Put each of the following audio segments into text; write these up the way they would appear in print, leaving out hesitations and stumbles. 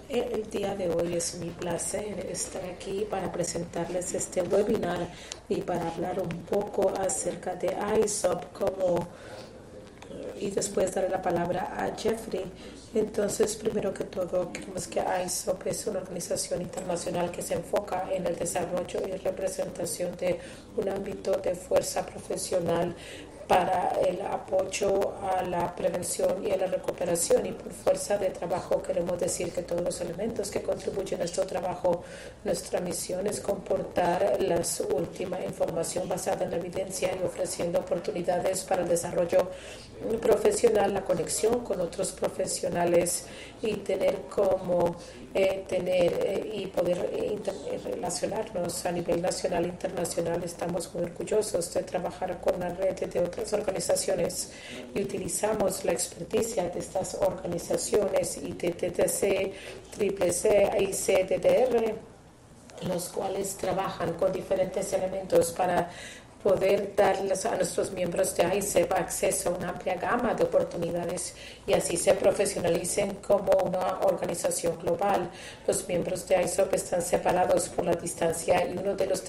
El día de hoy es mi placer estar aquí para presentarles este webinar y para hablar un poco acerca de ISOP y después daré la palabra a Jeffrey. Entonces, primero que todo, creemos que ISOP es una organización internacional que se enfoca en el desarrollo y representación de un ámbito de fuerza profesional para el apoyo a la prevención y a la recuperación. Y por fuerza de trabajo queremos decir que todos los elementos que contribuyen a nuestro trabajo, nuestra misión es comportar la última información basada en la evidencia y ofreciendo oportunidades para el desarrollo profesional, la conexión con otros profesionales y tener y poder relacionarnos a nivel nacional e internacional. Estamos muy orgullosos de trabajar con una red de otras organizaciones y utilizamos la experticia de estas organizaciones ITTC, CCC y CDDR, los cuales trabajan con diferentes elementos para poder darles a nuestros miembros de ISEP acceso a una amplia gama de oportunidades y así se profesionalicen como una organización global. Los miembros de ISOP están separados por la distancia y uno de los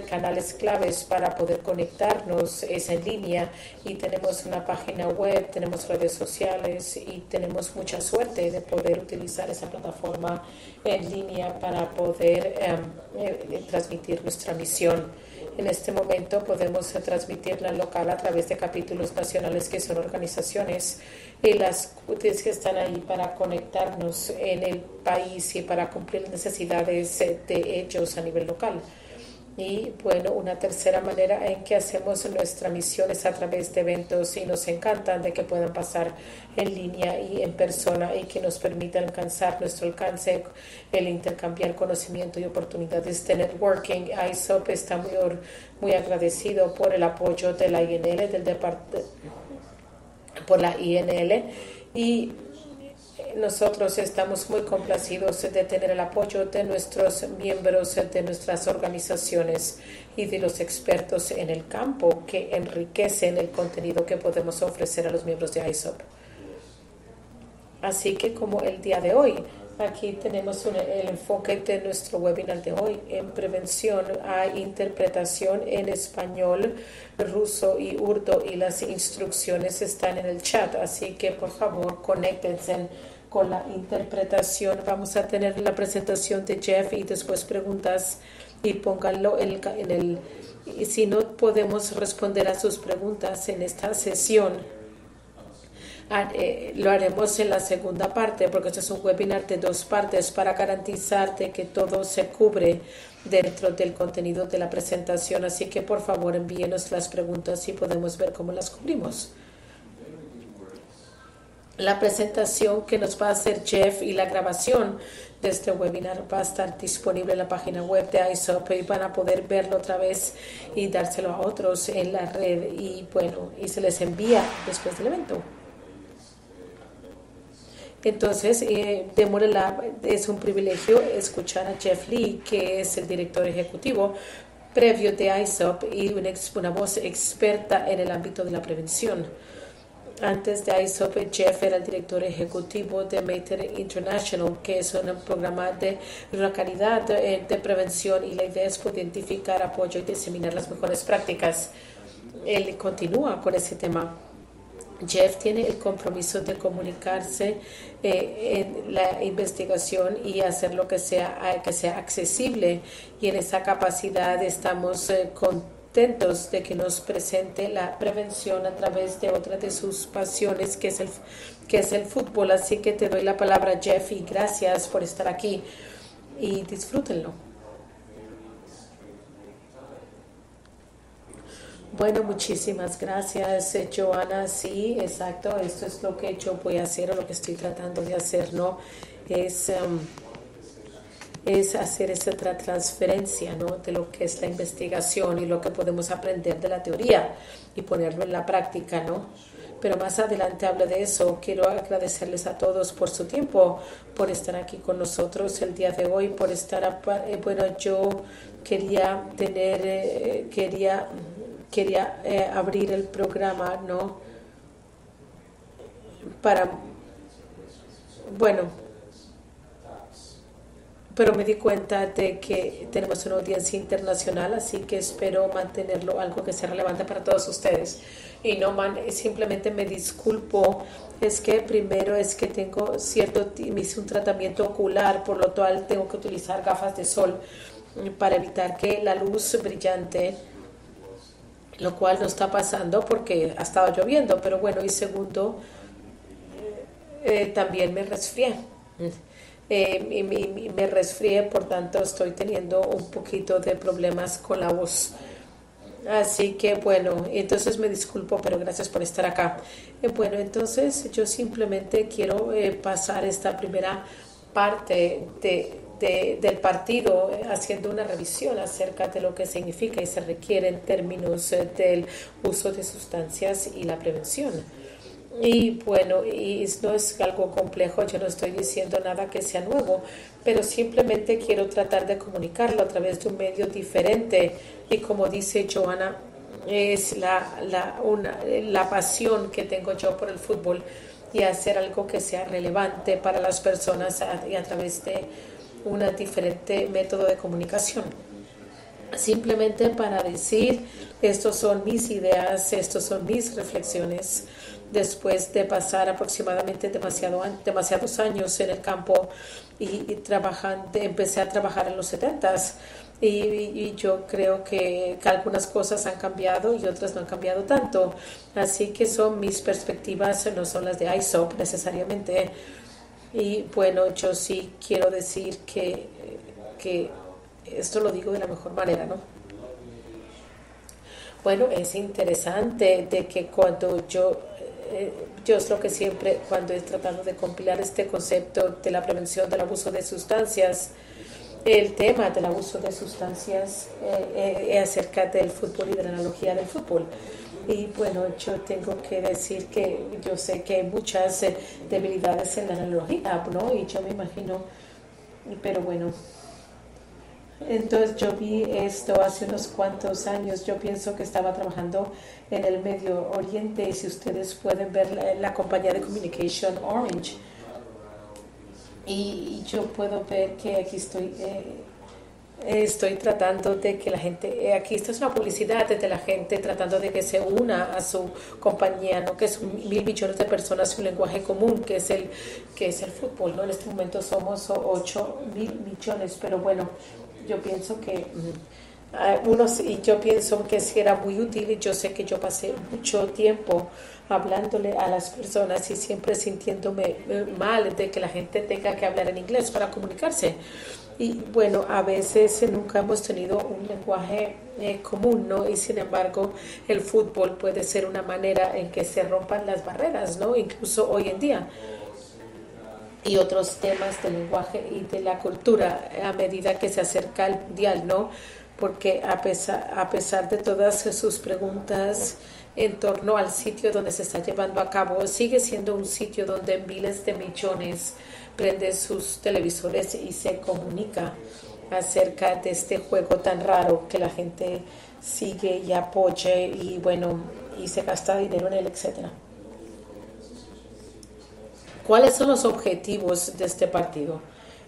canales claves para poder conectarnos es en línea, y tenemos una página web, tenemos redes sociales y tenemos mucha suerte de poder utilizar esa plataforma en línea para poder transmitir nuestra misión. En este momento podemos transmitirla local a través de capítulos nacionales que son organizaciones y las que están ahí para conectarnos en el país y para cumplir las necesidades de ellos a nivel local. Y bueno, una tercera manera en que hacemos nuestra misión es a través de eventos, y nos encantan de que puedan pasar en línea y en persona y que nos permita alcanzar nuestro alcance, el intercambiar conocimiento y oportunidades de networking. ISOP está muy agradecido por el apoyo de la INL, por la INL, y nosotros estamos muy complacidos de tener el apoyo de nuestros miembros, de nuestras organizaciones y de los expertos en el campo que enriquecen el contenido que podemos ofrecer a los miembros de ISOP. Así que como el día de hoy, aquí tenemos el enfoque de nuestro webinar de hoy en prevención. Hay interpretación en español, ruso y urdu y las instrucciones están en el chat, así que por favor conéctense con la interpretación. Vamos a tener la presentación de Jeff y después preguntas, y pónganlo y si no podemos responder a sus preguntas en esta sesión, lo haremos en la segunda parte, porque este es un webinar de 2 partes para garantizar de que todo se cubre dentro del contenido de la presentación. Así que por favor envíenos las preguntas y podemos ver cómo las cubrimos. La presentación que nos va a hacer Jeff y la grabación de este webinar va a estar disponible en la página web de ISOP y van a poder verlo otra vez y dárselo a otros en la red, y se les envía después del evento. Entonces, es un privilegio escuchar a Jeff Lee, que es el director ejecutivo previo de ISOP y una voz experta en el ámbito de la prevención. Antes de ISOP, Jeff era el director ejecutivo de Mater International, que es un programa de la calidad de prevención, y la idea es poder identificar, apoyo y diseminar las mejores prácticas. Él continúa con ese tema. Jeff tiene el compromiso de comunicarse en la investigación y hacer lo que sea accesible, y en esa capacidad estamos contentos de que nos presente la prevención a través de otra de sus pasiones, que es el fútbol. Así que te doy la palabra, Jeff, y gracias por estar aquí y disfrútenlo. Bueno, muchísimas gracias, Joana. Sí, exacto, esto es lo que yo voy a hacer, o lo que estoy tratando de hacer, ¿no? Es hacer esa transferencia, ¿no?, de lo que es la investigación y lo que podemos aprender de la teoría y ponerlo en la práctica, ¿no? Pero más adelante hablo de eso. Quiero agradecerles a todos por su tiempo, por estar aquí con nosotros el día de hoy, por estar, yo quería abrir el programa, ¿no?, para Bueno, pero me di cuenta de que tenemos una audiencia internacional, así que espero mantenerlo algo que sea relevante para todos ustedes. Y no simplemente me disculpo, es que primero es que tengo me hice un tratamiento ocular, por lo cual tengo que utilizar gafas de sol para evitar que la luz brillante, lo cual no está pasando porque ha estado lloviendo, pero bueno, y segundo, también me resfrié. Me resfrié, por tanto estoy teniendo un poquito de problemas con la voz. Así que bueno, entonces me disculpo, pero gracias por estar acá. Bueno, entonces yo simplemente quiero pasar esta primera parte del partido haciendo una revisión acerca de lo que significa y se requiere en términos del uso de sustancias y la prevención. Y bueno, y no es algo complejo, yo no estoy diciendo nada que sea nuevo, pero simplemente quiero tratar de comunicarlo a través de un medio diferente. Y como dice Joana, es la pasión que tengo yo por el fútbol y hacer algo que sea relevante para las personas y a través de un diferente método de comunicación. Simplemente para decir, estos son mis ideas, estos son mis reflexiones después de pasar aproximadamente demasiados años en el campo y empecé a trabajar en los 70s y yo creo que algunas cosas han cambiado y otras no han cambiado tanto, así que son mis perspectivas, no son las de ISOP necesariamente. Y bueno, yo sí quiero decir que esto lo digo de la mejor manera, ¿no? Bueno, es interesante de que cuando yo es lo que siempre, cuando he tratado de compilar este concepto de la prevención del abuso de sustancias, el tema del abuso de sustancias acerca del fútbol y de la analogía del fútbol. Y bueno, yo tengo que decir que yo sé que hay muchas debilidades en la analogía, ¿no? Y yo me imagino, pero bueno. Entonces yo vi esto hace unos cuantos años, yo pienso que estaba trabajando en el Medio Oriente y si ustedes pueden ver la compañía de Communication Orange y yo puedo ver que aquí estoy tratando de que la gente, aquí esta es una publicidad de la gente tratando de que se una a su compañía, ¿no? Que son 1.000 millones de personas y un lenguaje común que es el fútbol, ¿no? En este momento somos 8.000 millones, pero bueno, yo pienso que yo pienso que sí era muy útil y yo sé que yo pasé mucho tiempo hablándole a las personas y siempre sintiéndome mal de que la gente tenga que hablar en inglés para comunicarse. Y bueno, a veces nunca hemos tenido un lenguaje común, ¿no? Y sin embargo, el fútbol puede ser una manera en que se rompan las barreras, ¿no? Incluso hoy en día. Y otros temas del lenguaje y de la cultura a medida que se acerca el mundial, ¿no? Porque a pesar de todas sus preguntas en torno al sitio donde se está llevando a cabo, sigue siendo un sitio donde miles de millones prenden sus televisores y se comunica acerca de este juego tan raro que la gente sigue y apoye y bueno, y se gasta dinero en él, etcétera. ¿Cuáles son los objetivos de este partido?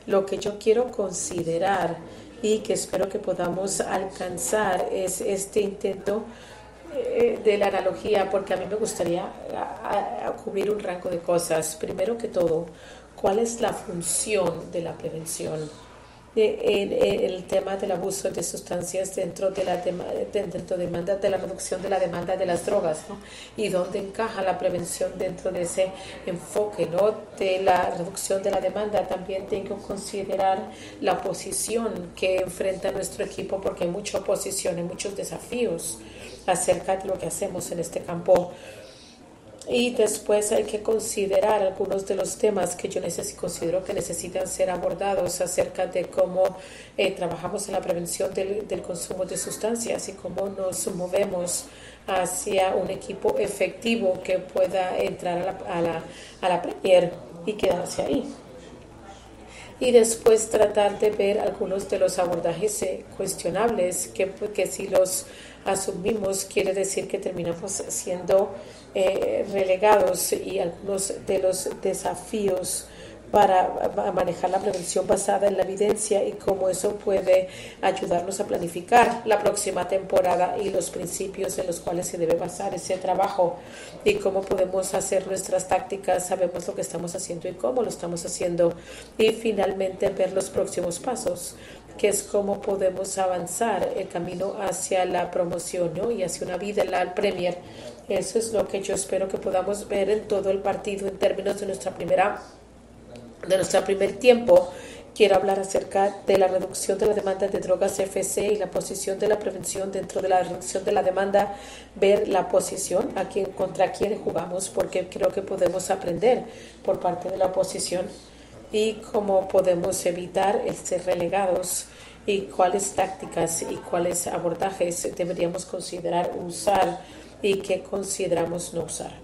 Lo que yo quiero considerar y que espero que podamos alcanzar es este intento de la analogía, porque a mí me gustaría cubrir un rango de cosas. Primero que todo, ¿cuál es la función de la prevención? En el tema del abuso de sustancias dentro de la demanda de la reducción de la demanda de las drogas, ¿no? Y dónde encaja la prevención dentro de ese enfoque, ¿no? De la reducción de la demanda. También tengo que considerar la oposición que enfrenta nuestro equipo, porque hay mucha oposición y muchos desafíos acerca de lo que hacemos en este campo. Y después hay que considerar algunos de los temas que yo considero que necesitan ser abordados acerca de cómo trabajamos en la prevención del consumo de sustancias y cómo nos movemos hacia un equipo efectivo que pueda entrar a la Premier y quedarse ahí. Y después tratar de ver algunos de los abordajes cuestionables que si los asumimos quiere decir que terminamos siendo relegados y algunos de los desafíos para manejar la prevención basada en la evidencia y cómo eso puede ayudarnos a planificar la próxima temporada y los principios en los cuales se debe basar ese trabajo y cómo podemos hacer nuestras tácticas, sabemos lo que estamos haciendo y cómo lo estamos haciendo, y finalmente ver los próximos pasos, que es cómo podemos avanzar el camino hacia la promoción, ¿no? Y hacia una vida al Premier. Eso es lo que yo espero que podamos ver en todo el partido en términos de nuestro primer tiempo. Quiero hablar acerca de la reducción de la demanda de drogas FC y la posición de la prevención dentro de la reducción de la demanda, ver la posición contra quién jugamos, porque creo que podemos aprender por parte de la oposición y cómo podemos evitar el ser relegados y cuáles tácticas y cuáles abordajes deberíamos considerar usar y qué consideramos no usar.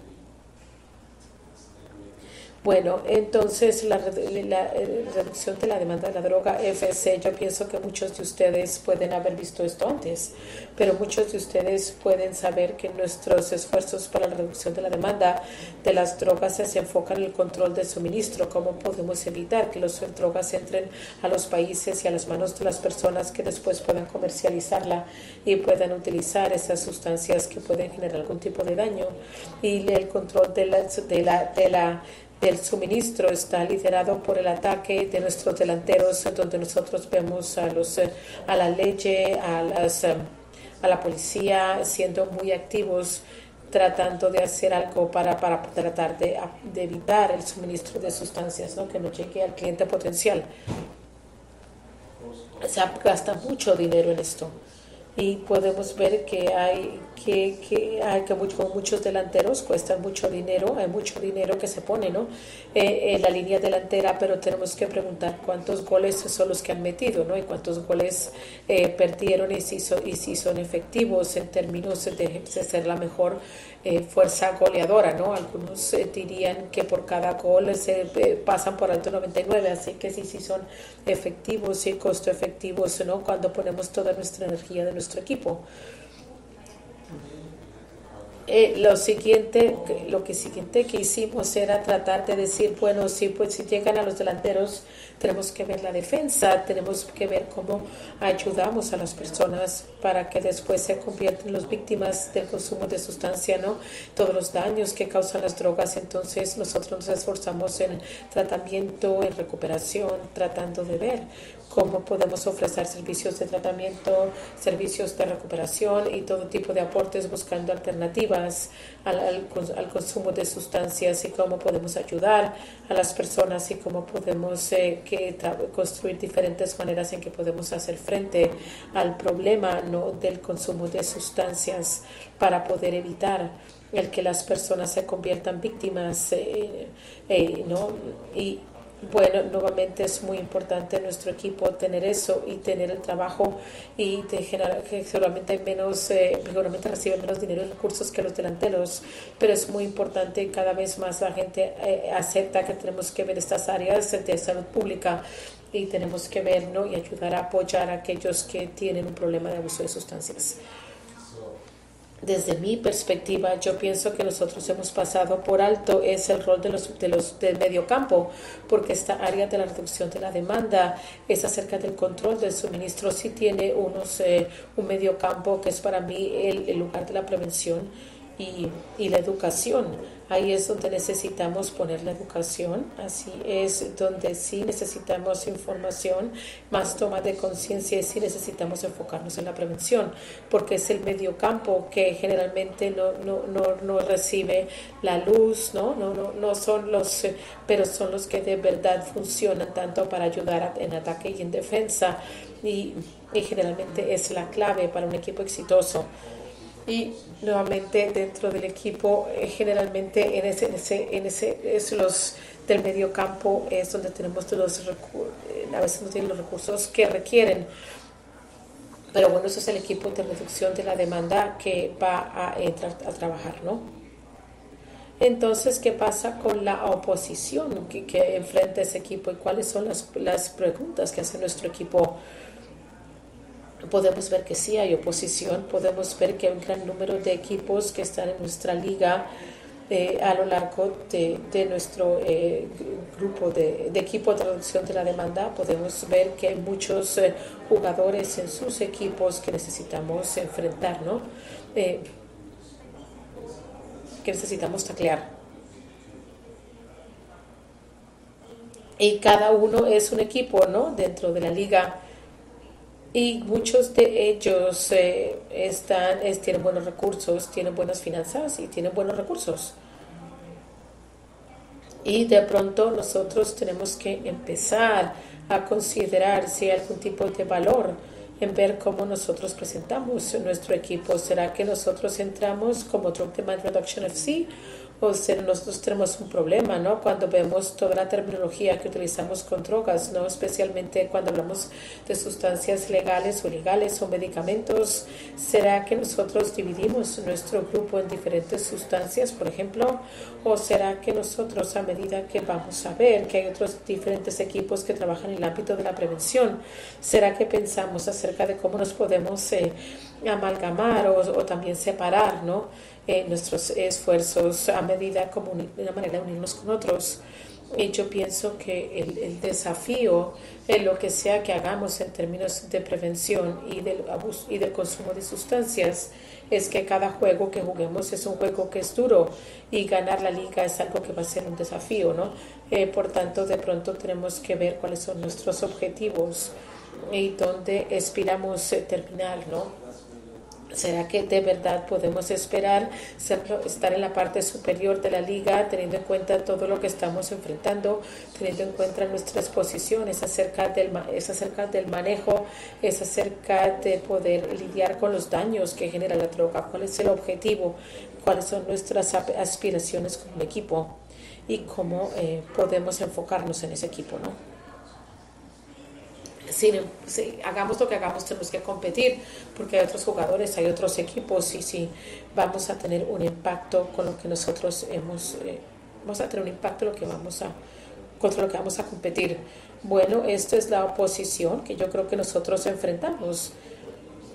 Bueno, entonces la reducción de la demanda de la droga FC, yo pienso que muchos de ustedes pueden haber visto esto antes, pero muchos de ustedes pueden saber que nuestros esfuerzos para la reducción de la demanda de las drogas se enfocan en el control del suministro, cómo podemos evitar que las drogas entren a los países y a las manos de las personas que después puedan comercializarla y puedan utilizar esas sustancias que pueden generar algún tipo de daño, y el control del suministro está liderado por el ataque de nuestros delanteros, donde nosotros vemos a la ley, a la policía siendo muy activos, tratando de hacer algo para tratar de evitar el suministro de sustancias, ¿no? Que no llegue al cliente potencial. Se gasta mucho dinero en esto. Y podemos ver que muchos delanteros cuestan mucho dinero, hay mucho dinero que se pone, ¿no? En la línea delantera, pero tenemos que preguntar cuántos goles son los que han metido, ¿no? Y cuántos goles perdieron y si son efectivos en términos de ser la mejor fuerza goleadora, ¿no? Algunos dirían que por cada gol se pasan por alto 99, así que sí son efectivos y costo efectivos, ¿no? Cuando ponemos toda nuestra energía de nuestro equipo. Lo siguiente que hicimos era tratar de decir, bueno, si llegan a los delanteros, tenemos que ver la defensa, tenemos que ver cómo ayudamos a las personas para que después se conviertan en las víctimas del consumo de sustancia, ¿no? Todos los daños que causan las drogas. Entonces nosotros nos esforzamos en tratamiento, en recuperación, tratando de ver cómo podemos ofrecer servicios de tratamiento, servicios de recuperación y todo tipo de aportes, buscando alternativas al consumo de sustancias, y cómo podemos ayudar a las personas y cómo podemos construir diferentes maneras en que podemos hacer frente al problema, ¿no?, del consumo de sustancias, para poder evitar el que las personas se conviertan víctimas, ¿no? Y bueno, nuevamente es muy importante en nuestro equipo tener eso y tener el trabajo, y de generar que seguramente reciben menos dinero y recursos que los delanteros, pero es muy importante. Cada vez más la gente acepta que tenemos que ver estas áreas de salud pública y tenemos que ver, ¿no?, y ayudar a apoyar a aquellos que tienen un problema de abuso de sustancias. Desde mi perspectiva, yo pienso que nosotros hemos pasado por alto es el rol del mediocampo, porque esta área de la reducción de la demanda es acerca del control del suministro. Sí tiene un mediocampo que es para mí el lugar de la prevención y la educación. Ahí es donde necesitamos poner la educación, así es donde sí necesitamos información, más toma de conciencia, y sí necesitamos enfocarnos en la prevención, porque es el mediocampo que generalmente no recibe la luz, no son pero son los que de verdad funcionan tanto para ayudar en ataque y en defensa, y generalmente es la clave para un equipo exitoso. Y nuevamente dentro del equipo, generalmente en ese es los del medio campo, es donde tenemos a veces no tienen los recursos que requieren, pero bueno, ese es el equipo de reducción de la demanda que va a entrar a trabajar, ¿no? Entonces, ¿qué pasa con la oposición que enfrenta ese equipo, y cuáles son las preguntas que hace nuestro equipo? Podemos ver que sí hay oposición, podemos ver que hay un gran número de equipos que están en nuestra liga a lo largo de nuestro grupo de equipo de reducción de la demanda. Podemos ver que hay muchos jugadores en sus equipos que necesitamos enfrentar, ¿no? Que necesitamos taclear. Y cada uno es un equipo, ¿no? Dentro de la liga. Y muchos de ellos tienen buenos recursos, tienen buenas finanzas y tienen buenos recursos. Y de pronto nosotros tenemos que empezar a considerar si hay algún tipo de valor en ver cómo nosotros presentamos nuestro equipo. ¿Será que nosotros entramos como Drug Demand Reduction FC? O sea, nosotros tenemos un problema, ¿no? Cuando vemos toda la terminología que utilizamos con drogas, ¿no? Especialmente cuando hablamos de sustancias legales o ilegales o medicamentos. ¿Será que nosotros dividimos nuestro grupo en diferentes sustancias, por ejemplo? ¿O será que nosotros, a medida que vamos a ver que hay otros diferentes equipos que trabajan en el ámbito de la prevención, será que pensamos acerca de cómo nos podemos amalgamar o también separar, ¿no? Nuestros esfuerzos a medida como una manera de unirnos con otros? Y yo pienso que el desafío en lo que sea que hagamos en términos de prevención y del abuso y del consumo de sustancias es que cada juego que juguemos es un juego que es duro y ganar la liga es algo que va a ser un desafío, ¿no? Por tanto, de pronto tenemos que ver cuáles son nuestros objetivos y dónde aspiramos terminar, ¿no? ¿Será que de verdad podemos esperar estar en la parte superior de la liga, teniendo en cuenta todo lo que estamos enfrentando, teniendo en cuenta nuestras posiciones, es acerca del manejo, es acerca de poder lidiar con los daños que genera la droga? ¿Cuál es el objetivo? ¿Cuáles son nuestras aspiraciones como equipo? Y cómo podemos enfocarnos en ese equipo, ¿no? Si hagamos lo que hagamos, tenemos que competir porque hay otros jugadores, hay otros equipos y si vamos a tener un impacto con lo que nosotros vamos a tener un impacto contra lo que vamos a competir. Bueno, esto es la oposición que yo creo que nosotros enfrentamos.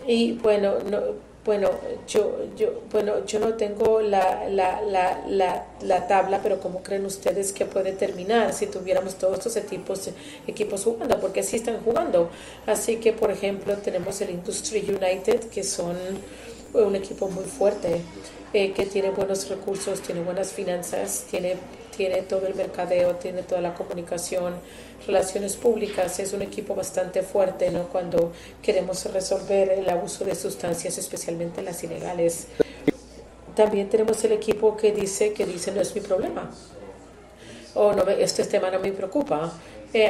Y yo no tengo la tabla, pero ¿cómo creen ustedes que puede terminar si tuviéramos todos estos equipos jugando? Porque sí están jugando. Así que, por ejemplo, tenemos el Industry United, que son un equipo muy fuerte, que tiene buenos recursos, tiene buenas finanzas, tiene todo el mercadeo, tiene toda la comunicación, relaciones públicas. Es un equipo bastante fuerte, ¿no? Cuando queremos resolver el abuso de sustancias, especialmente las ilegales. También tenemos el equipo que dice no es mi problema, o no, este tema no me preocupa.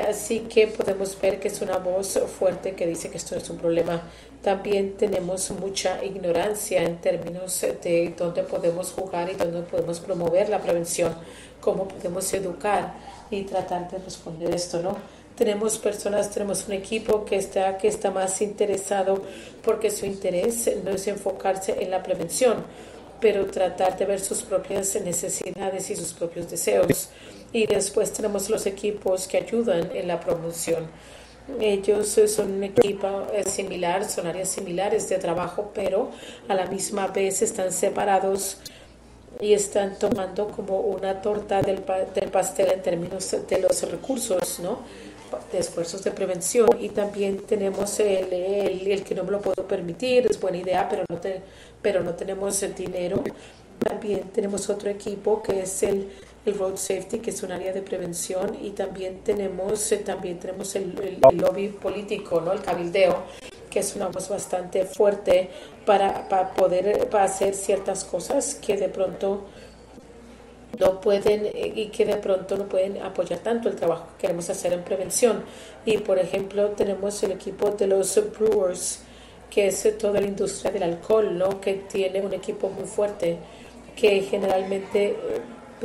Así que podemos ver que es una voz fuerte que dice que esto no es un problema. También tenemos mucha ignorancia en términos de dónde podemos jugar y dónde podemos promover la prevención, cómo podemos educar y tratar de responder esto, ¿no? Tenemos un equipo que está más interesado porque su interés no es enfocarse en la prevención, pero tratar de ver sus propias necesidades y sus propios deseos. Y después tenemos los equipos que ayudan en la promoción. Ellos son un equipo similar, son áreas similares de trabajo, pero a la misma vez están separados y están tomando como una torta del pastel en términos de los recursos, ¿no? De esfuerzos de prevención. Y también tenemos el que no me lo puedo permitir, es buena idea, pero no tenemos el dinero. También tenemos otro equipo que es el Road Safety, que es un área de prevención, y también tenemos el lobby político, ¿no? El cabildeo, que es una voz bastante fuerte para hacer ciertas cosas que de pronto no pueden apoyar tanto el trabajo que queremos hacer en prevención. Y por ejemplo tenemos el equipo de los brewers, que es toda la industria del alcohol, ¿no? Que tiene un equipo muy fuerte que generalmente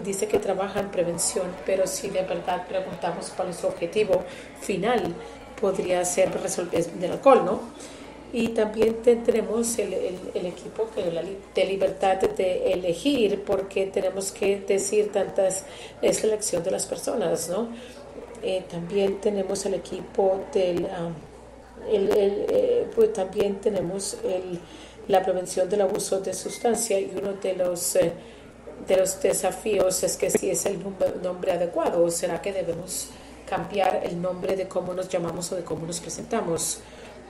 dice que trabaja en prevención, pero si de verdad preguntamos cuál es su objetivo final, podría ser resolver el alcohol, ¿no? Y también tenemos el equipo de libertad de elegir, porque tenemos que decir es la elección de las personas, ¿no? También tenemos el equipo pues también tenemos la prevención del abuso de sustancia, y uno de los de los desafíos es que si es el nombre adecuado o será que debemos cambiar el nombre de cómo nos llamamos o de cómo nos presentamos.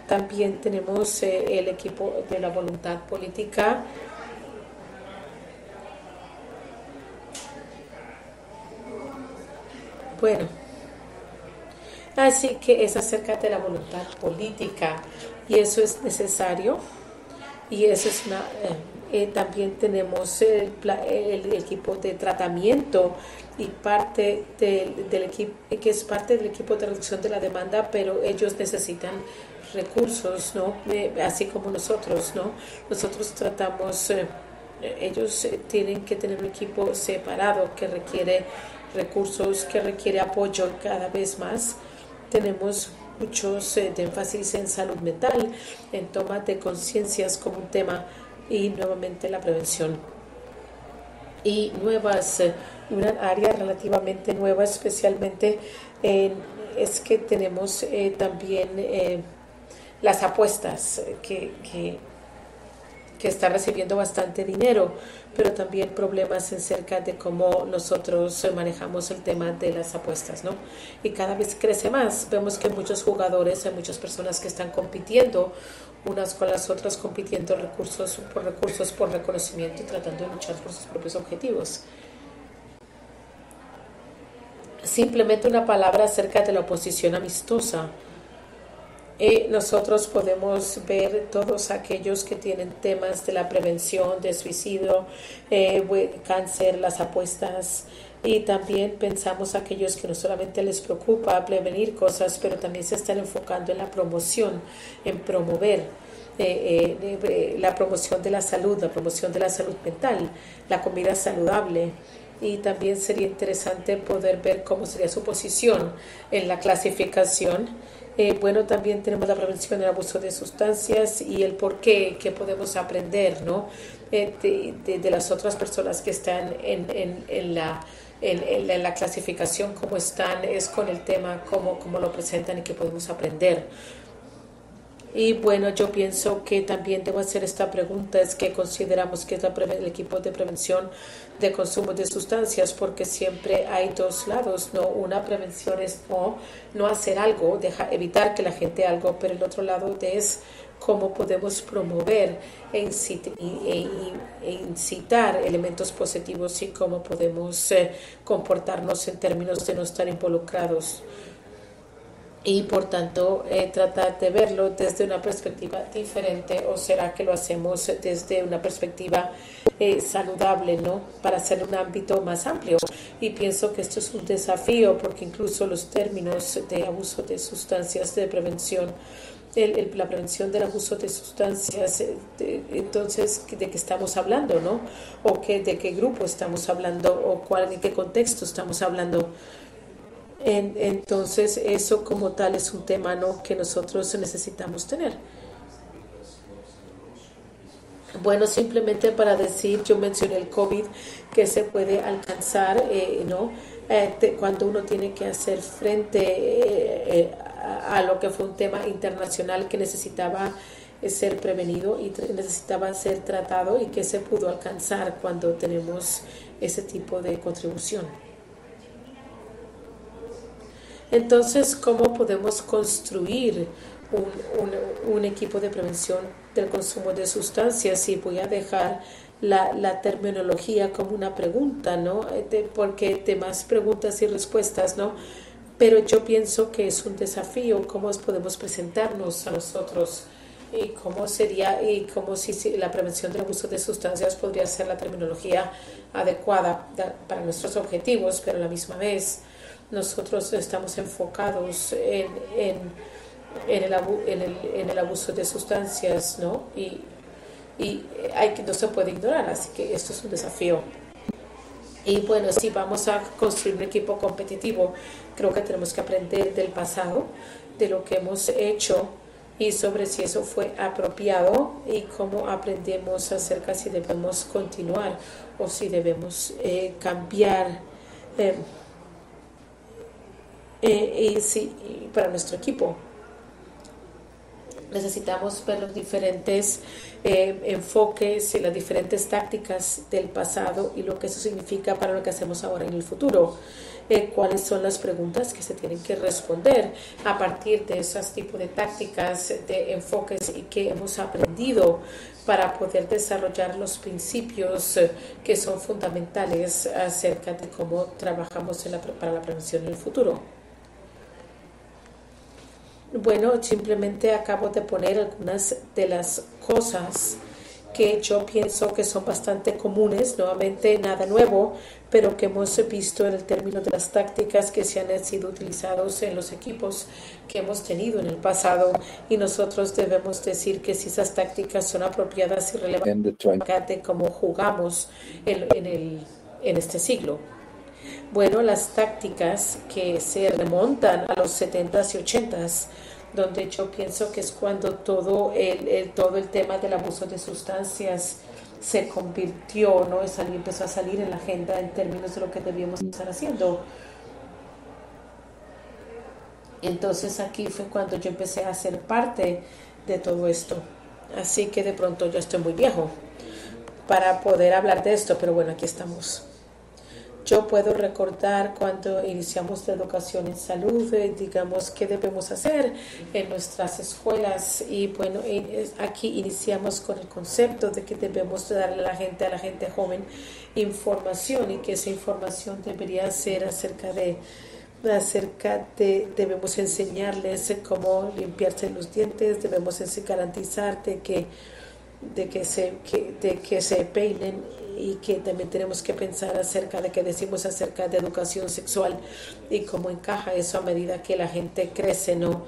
También tenemos el equipo de la voluntad política. Bueno, así que es acerca de la voluntad política y eso es necesario y eso es una... también tenemos el equipo de tratamiento y parte del equipo que es parte del equipo de reducción de la demanda, pero ellos necesitan recursos, ¿no? Así como nosotros, ¿no? Nosotros tratamos, ellos tienen que tener un equipo separado que requiere recursos, que requiere apoyo cada vez más. Tenemos muchos de énfasis en salud mental, en toma de conciencias como un tema y nuevamente la prevención y nuevas, una área relativamente nueva especialmente es que tenemos también las apuestas que está recibiendo bastante dinero, pero también problemas acerca de cómo nosotros manejamos el tema de las apuestas, ¿no? Y cada vez crece más. Vemos que muchos jugadores, hay muchas personas que están compitiendo unas con las otras, compitiendo recursos, por reconocimiento y tratando de luchar por sus propios objetivos. Simplemente una palabra acerca de la oposición amistosa. Nosotros podemos ver todos aquellos que tienen temas de la prevención de suicidio, cáncer, las apuestas, y también pensamos aquellos que no solamente les preocupa prevenir cosas, pero también se están enfocando en la promoción, en promover la promoción de la salud mental, la comida saludable. Y también sería interesante poder ver cómo sería su posición en la clasificación. Bueno, también tenemos la prevención del abuso de sustancias y el por qué, que podemos aprender, ¿no? De las otras personas que están en la clasificación, cómo están, es con el tema, cómo lo presentan y qué podemos aprender. Y bueno, yo pienso que también debo hacer esta pregunta, es que consideramos que es el equipo de prevención de consumo de sustancias, porque siempre hay dos lados, ¿no? Una prevención es no hacer algo, evitar que la gente haga algo, pero el otro lado es cómo podemos promover e incitar elementos positivos y cómo podemos comportarnos en términos de no estar involucrados. Y por tanto tratar de verlo desde una perspectiva diferente, o será que lo hacemos desde una perspectiva saludable, ¿no? Para hacer un ámbito más amplio. Y pienso que esto es un desafío porque incluso los términos de abuso de sustancias, de prevención, la prevención del abuso de sustancias, entonces de qué estamos hablando, ¿no? O de qué grupo estamos hablando, o en qué contexto estamos hablando. Entonces eso como tal es un tema, ¿no?, que nosotros necesitamos tener. Bueno, simplemente para decir, yo mencioné el COVID, que se puede alcanzar, ¿no? Cuando uno tiene que hacer frente a lo que fue un tema internacional que necesitaba ser prevenido y necesitaba ser tratado, y que se pudo alcanzar cuando tenemos ese tipo de contribución. Entonces, ¿cómo podemos construir un equipo de prevención del consumo de sustancias? Y voy a dejar la terminología como una pregunta, ¿no? Porque temas preguntas y respuestas, ¿no? Pero yo pienso que es un desafío cómo podemos presentarnos a nosotros y cómo sería, y cómo si la prevención del abuso de sustancias podría ser la terminología adecuada para nuestros objetivos, pero a la misma vez nosotros estamos enfocados en el abuso de sustancias, ¿no? Y no se puede ignorar, así que esto es un desafío. Y bueno, si vamos a construir un equipo competitivo, creo que tenemos que aprender del pasado, de lo que hemos hecho, y sobre si eso fue apropiado, y cómo aprendemos acerca si debemos continuar o si debemos cambiar. Para nuestro equipo necesitamos ver los diferentes enfoques y las diferentes tácticas del pasado y lo que eso significa para lo que hacemos ahora en el futuro. Cuáles son las preguntas que se tienen que responder a partir de esos tipos de tácticas, de enfoques y que hemos aprendido para poder desarrollar los principios que son fundamentales acerca de cómo trabajamos para la prevención en el futuro. Bueno, simplemente acabo de poner algunas de las cosas que yo pienso que son bastante comunes, nuevamente nada nuevo, pero que hemos visto en el término de las tácticas que se han sido utilizados en los equipos que hemos tenido en el pasado, y nosotros debemos decir que si esas tácticas son apropiadas y relevantes de cómo jugamos en este siglo. Bueno, las tácticas que se remontan a los 70s y 80s, donde yo pienso que es cuando todo el tema del abuso de sustancias se convirtió, ¿no? Empezó a salir en la agenda en términos de lo que debíamos estar haciendo. Entonces aquí fue cuando yo empecé a ser parte de todo esto. Así que de pronto yo estoy muy viejo para poder hablar de esto, pero bueno, aquí estamos. Yo puedo recordar cuando iniciamos la educación en salud, digamos, qué debemos hacer en nuestras escuelas, y bueno, aquí iniciamos con el concepto de que debemos darle a la gente joven información, y que esa información debería ser acerca de debemos enseñarles cómo limpiarse los dientes, debemos garantizar de que se peinen, y que también tenemos que pensar acerca de que decimos acerca de educación sexual y cómo encaja eso a medida que la gente crece, ¿no?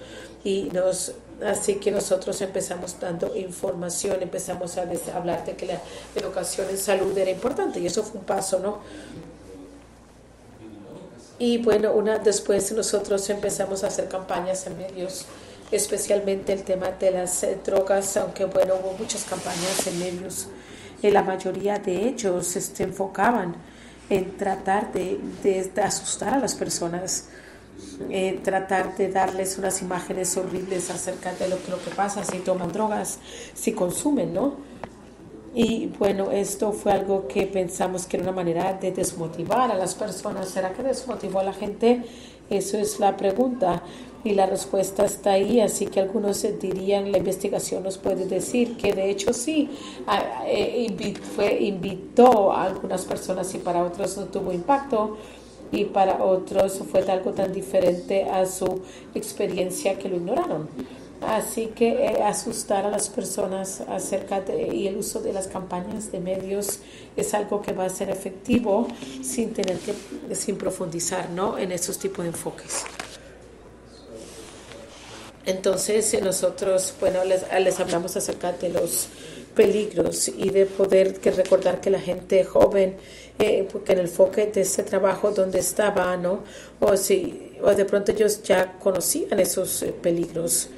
Así que nosotros empezamos dando información, empezamos a hablar de que la educación en salud era importante, y eso fue un paso, ¿no? Y bueno, después nosotros empezamos a hacer campañas en medios, especialmente el tema de las drogas, aunque bueno, hubo muchas campañas en medios. La mayoría de ellos se enfocaban en tratar de asustar a las personas, tratar de darles unas imágenes horribles acerca de lo que pasa si toman drogas, si consumen, ¿no? Y bueno, esto fue algo que pensamos que era una manera de desmotivar a las personas. ¿Será que desmotivó a la gente? Eso es la pregunta, y la respuesta está ahí. Así que algunos dirían, la investigación nos puede decir que de hecho sí, invitó a algunas personas, y para otros no tuvo impacto, y para otros fue algo tan diferente a su experiencia que lo ignoraron. Así que asustar a las personas y el uso de las campañas de medios es algo que va a ser efectivo sin profundizar, ¿no?, en esos tipos de enfoques. Entonces nosotros, bueno, les hablamos acerca de los peligros y de poder recordar que la gente joven, porque en el enfoque de ese trabajo donde estaba, ¿no?, o de pronto ellos ya conocían esos peligros.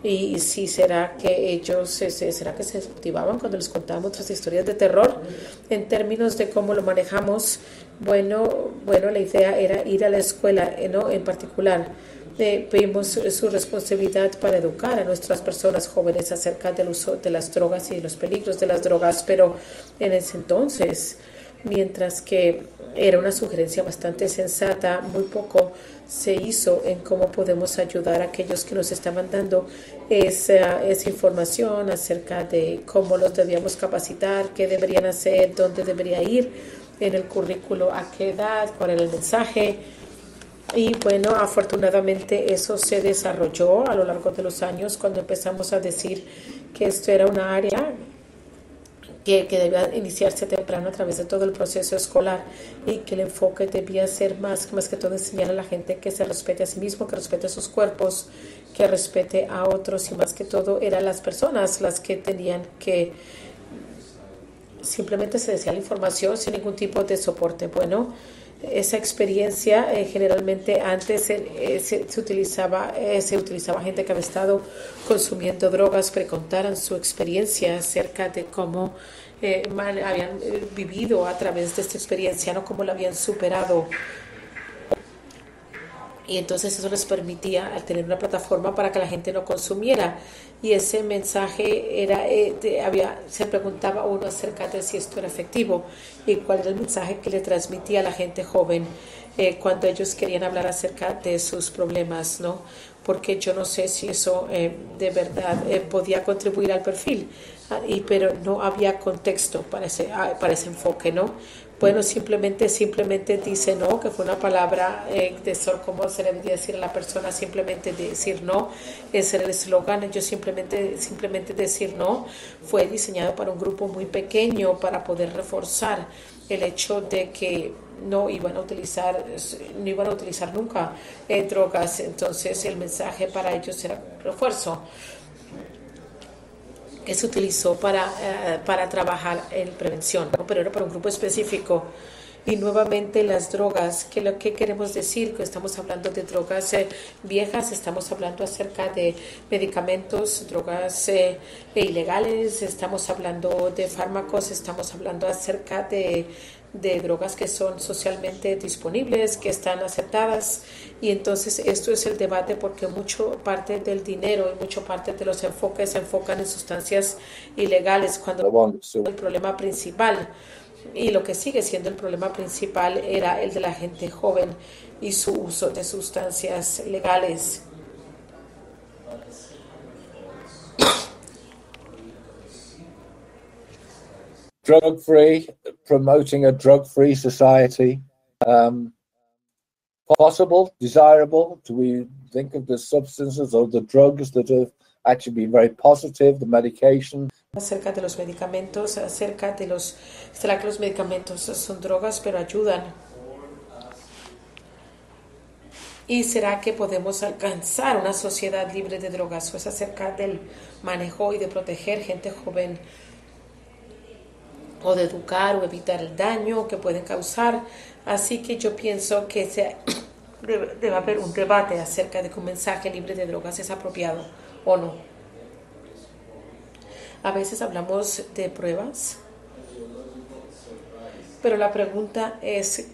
Y si será que ellos se desmotivaban cuando les contábamos otras historias de terror en términos de cómo lo manejamos. Bueno, la idea era ir a la escuela, ¿no?, en particular. Vimos su responsabilidad para educar a nuestras personas jóvenes acerca del uso de las drogas y los peligros de las drogas, pero en ese entonces, mientras que era una sugerencia bastante sensata, muy poco se hizo en cómo podemos ayudar a aquellos que nos estaban dando esa información acerca de cómo los debíamos capacitar, qué deberían hacer, dónde debería ir en el currículo, a qué edad, cuál era el mensaje. Y bueno, afortunadamente eso se desarrolló a lo largo de los años, cuando empezamos a decir que esto era una área que debía iniciarse temprano a través de todo el proceso escolar, y que el enfoque debía ser más que todo enseñar a la gente que se respete a sí mismo, que respete a sus cuerpos, que respete a otros, y más que todo eran las personas las que tenían que simplemente se decía la información sin ningún tipo de soporte. Bueno, esa experiencia generalmente antes se utilizaba gente que había estado consumiendo drogas para que contaran su experiencia acerca de cómo habían vivido a través de esta experiencia, no cómo la habían superado. y entonces eso les permitía al tener una plataforma para que la gente no consumiera. Y ese mensaje era, se preguntaba uno acerca de si esto era efectivo y cuál era el mensaje que le transmitía a la gente joven cuando ellos querían hablar acerca de sus problemas, ¿no? Porque yo no sé si eso de verdad podía contribuir al perfil, pero no había contexto para ese enfoque, ¿no? Bueno, simplemente dice no, que fue una palabra de sol, como se le debería decir a la persona, simplemente decir no, ese era el eslogan, yo simplemente decir no, fue diseñado para un grupo muy pequeño para poder reforzar el hecho de que no iban a utilizar nunca drogas, entonces el mensaje para ellos era refuerzo que se utilizó para trabajar en prevención, ¿no? Pero era para un grupo específico. Y nuevamente las drogas, que lo que queremos decir, que estamos hablando de drogas viejas, estamos hablando acerca de medicamentos, drogas ilegales, estamos hablando de fármacos, estamos hablando acerca de drogas que son socialmente disponibles, que están aceptadas, y entonces esto es el debate porque mucho parte del dinero y mucho parte de los enfoques se enfocan en sustancias ilegales cuando el problema principal y lo que sigue siendo el problema principal era el de la gente joven y su uso de sustancias legales. Drug-free, promoting a drug-free society. Possible, desirable? Do we think of the substances or the drugs that have actually been very positive, the medication? Acerca de los medicamentos, ¿será que los medicamentos son drogas pero ayudan? ¿Y será que podemos alcanzar una sociedad libre de drogas? O es acerca del manejo y de proteger gente joven, o de educar o evitar el daño que pueden causar. Así que yo pienso que debe haber un debate acerca de que un mensaje libre de drogas es apropiado o no. A veces hablamos de pruebas, pero la pregunta es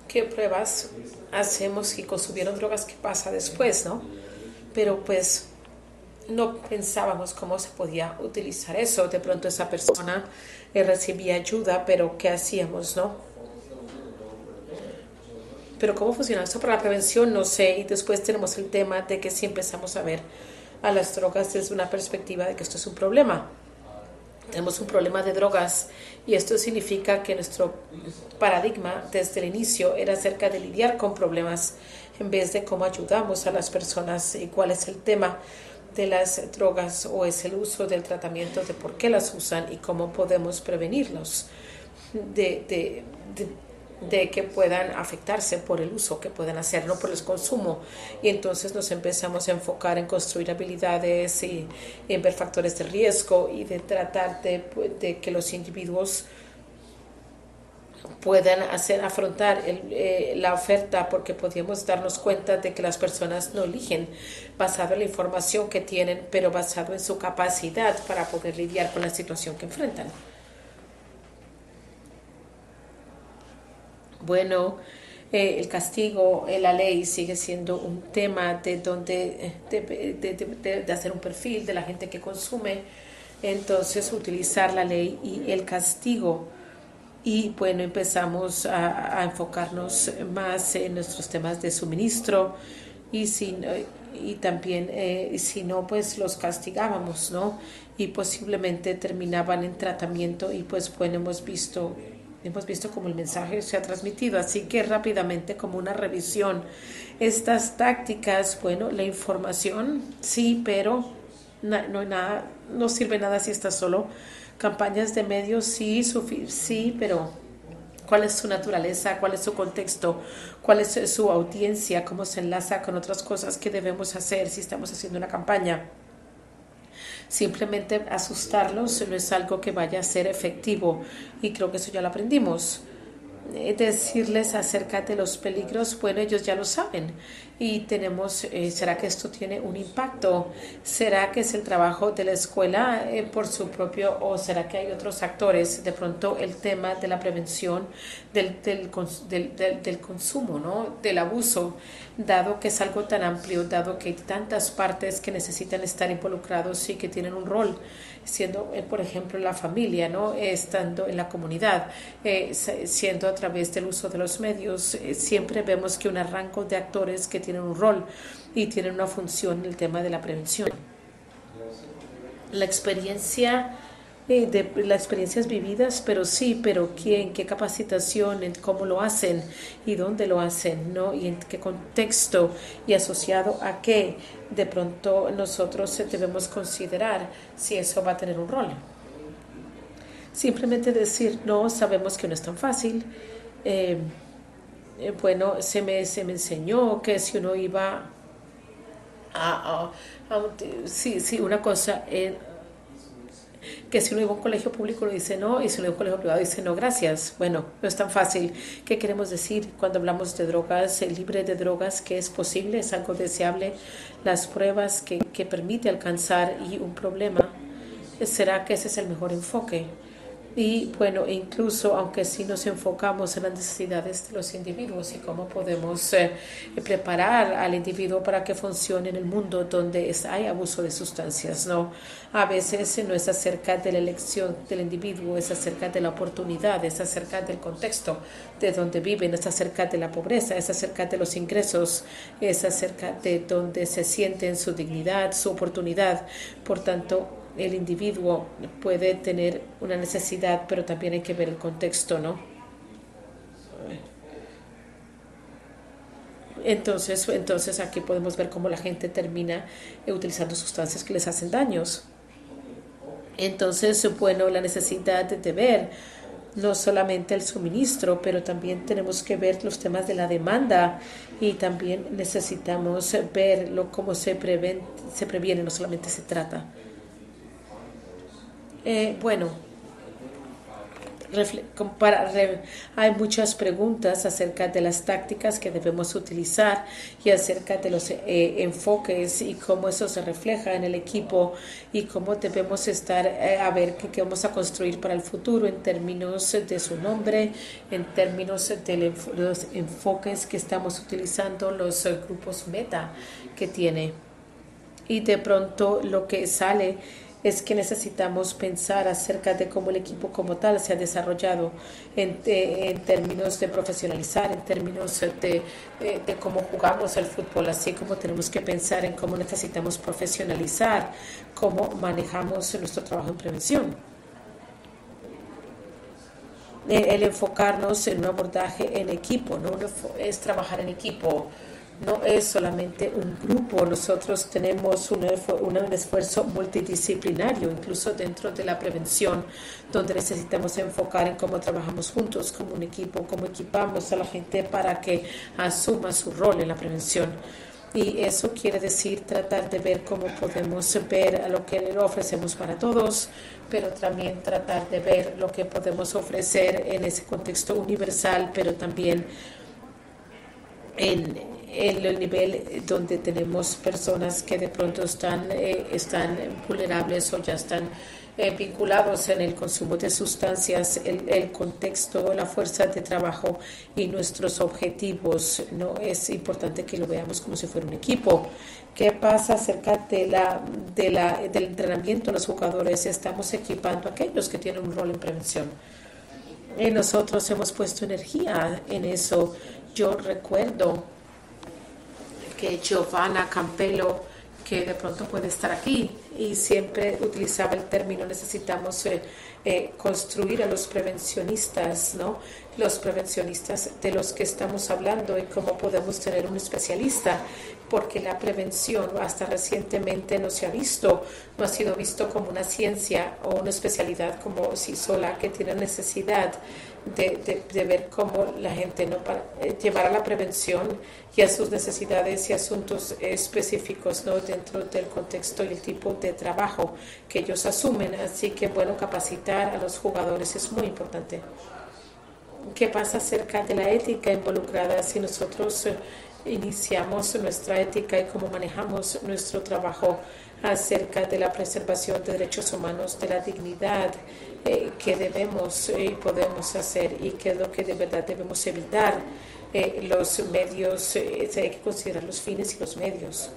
¿qué pruebas hacemos si consumieron drogas? ¿Qué pasa después, no? Pero pues no pensábamos cómo se podía utilizar eso. De pronto esa persona recibía ayuda, pero ¿qué hacíamos, no? Pero cómo funciona esto para la prevención, no sé. Y después tenemos el tema de que si empezamos a ver a las drogas desde una perspectiva de que esto es un problema. Tenemos un problema de drogas y esto significa que nuestro paradigma desde el inicio era acerca de lidiar con problemas en vez de cómo ayudamos a las personas y cuál es el tema de las drogas o es el uso del tratamiento, de por qué las usan y cómo podemos prevenirlos de que puedan afectarse por el uso que pueden hacer, no por el consumo. Y entonces nos empezamos a enfocar en construir habilidades y en ver factores de riesgo y de tratar de que los individuos puedan afrontar la oferta, porque podíamos darnos cuenta de que las personas no eligen basado en la información que tienen, pero basado en su capacidad para poder lidiar con la situación que enfrentan. Bueno, el castigo, la ley sigue siendo un tema de hacer un perfil de la gente que consume, entonces utilizar la ley y el castigo. Y bueno, empezamos a enfocarnos más en nuestros temas de suministro y también si no, pues los castigábamos, ¿no? Y posiblemente terminaban en tratamiento y pues bueno, hemos visto cómo el mensaje se ha transmitido. Así que rápidamente, como una revisión, estas tácticas, bueno, la información sí, pero no sirve nada si está solo. Campañas de medios sí, pero ¿cuál es su naturaleza? ¿Cuál es su contexto? ¿Cuál es su audiencia? ¿Cómo se enlaza con otras cosas que debemos hacer si estamos haciendo una campaña? Simplemente asustarlos no es algo que vaya a ser efectivo y creo que eso ya lo aprendimos. decirles acerca de los peligros, bueno, ellos ya lo saben y tenemos, ¿será que esto tiene un impacto? ¿Será que es el trabajo de la escuela por su propio o será que hay otros actores? De pronto el tema de la prevención del consumo, ¿no? Del abuso, dado que es algo tan amplio, dado que hay tantas partes que necesitan estar involucrados y que tienen un rol, siendo, por ejemplo, la familia, ¿no? Estando en la comunidad, siendo a través del uso de los medios, siempre vemos que un rango de actores que tienen un rol y tienen una función en el tema de la prevención. La experiencia de las experiencias vividas, pero sí, pero quién, qué capacitación, en cómo lo hacen y dónde lo hacen, ¿no? Y en qué contexto y asociado a qué de pronto nosotros debemos considerar si eso va a tener un rol. Simplemente decir, no, sabemos que no es tan fácil. Bueno, se me enseñó que si uno iba sí, una cosa, que si uno iba a un colegio público dice no y si uno iba a un colegio privado dice no, gracias. Bueno, no es tan fácil. ¿Qué queremos decir cuando hablamos de drogas, libre de drogas, que es posible, es algo deseable? Las pruebas que permite alcanzar y un problema, ¿será que ese es el mejor enfoque? Y bueno, incluso aunque sí nos enfocamos en las necesidades de los individuos y cómo podemos preparar al individuo para que funcione en el mundo donde hay abuso de sustancias, ¿no? A veces no es acerca de la elección del individuo, es acerca de la oportunidad, es acerca del contexto de donde viven, es acerca de la pobreza, es acerca de los ingresos, es acerca de donde se sienten su dignidad, su oportunidad. Por tanto, el individuo puede tener una necesidad, pero también hay que ver el contexto, ¿no? Entonces aquí podemos ver cómo la gente termina utilizando sustancias que les hacen daños. Entonces, bueno, la necesidad de ver no solamente el suministro, pero también tenemos que ver los temas de la demanda y también necesitamos ver cómo se previene, no solamente se trata. Bueno, hay muchas preguntas acerca de las tácticas que debemos utilizar y acerca de los enfoques y cómo eso se refleja en el equipo y cómo debemos estar a ver qué vamos a construir para el futuro en términos de su nombre, en términos de los enfoques que estamos utilizando, los grupos meta que tiene. Y de pronto lo que sale es que necesitamos pensar acerca de cómo el equipo como tal se ha desarrollado en términos de profesionalizar, en términos de cómo jugamos el fútbol, así como tenemos que pensar en cómo necesitamos profesionalizar, cómo manejamos nuestro trabajo en prevención. El enfocarnos en un abordaje en equipo, no es trabajar en equipo. No es solamente un grupo, nosotros tenemos un esfuerzo multidisciplinario, incluso dentro de la prevención, donde necesitamos enfocar en cómo trabajamos juntos como un equipo, cómo equipamos a la gente para que asuma su rol en la prevención. Y eso quiere decir tratar de ver cómo podemos ver a lo que le ofrecemos para todos, pero también tratar de ver lo que podemos ofrecer en ese contexto universal, pero también en el nivel donde tenemos personas que de pronto están vulnerables o ya están vinculados en el consumo de sustancias, el contexto, la fuerza de trabajo y nuestros objetivos. No es importante que lo veamos como si fuera un equipo. ¿Qué pasa acerca del entrenamiento de los jugadores? Estamos equipando a aquellos que tienen un rol en prevención. Nosotros hemos puesto energía en eso. Yo recuerdo que Giovanna Campello, que de pronto puede estar aquí, y siempre utilizaba el término necesitamos construir a los prevencionistas, ¿no? Los prevencionistas de los que estamos hablando y cómo podemos tener un especialista, porque la prevención hasta recientemente no se ha visto, no ha sido visto como una ciencia o una especialidad como sí sola, que tiene necesidad de ver cómo la gente para llevar a la prevención y a sus necesidades y asuntos específicos, ¿no? Dentro del contexto y el tipo de trabajo que ellos asumen. Así que bueno, capacitar a los jugadores es muy importante. ¿Qué pasa acerca de la ética involucrada si nosotros iniciamos nuestra ética y cómo manejamos nuestro trabajo acerca de la preservación de derechos humanos, de la dignidad que debemos y podemos hacer y qué es lo que de verdad debemos evitar? Los medios, hay que considerar los fines y los medios.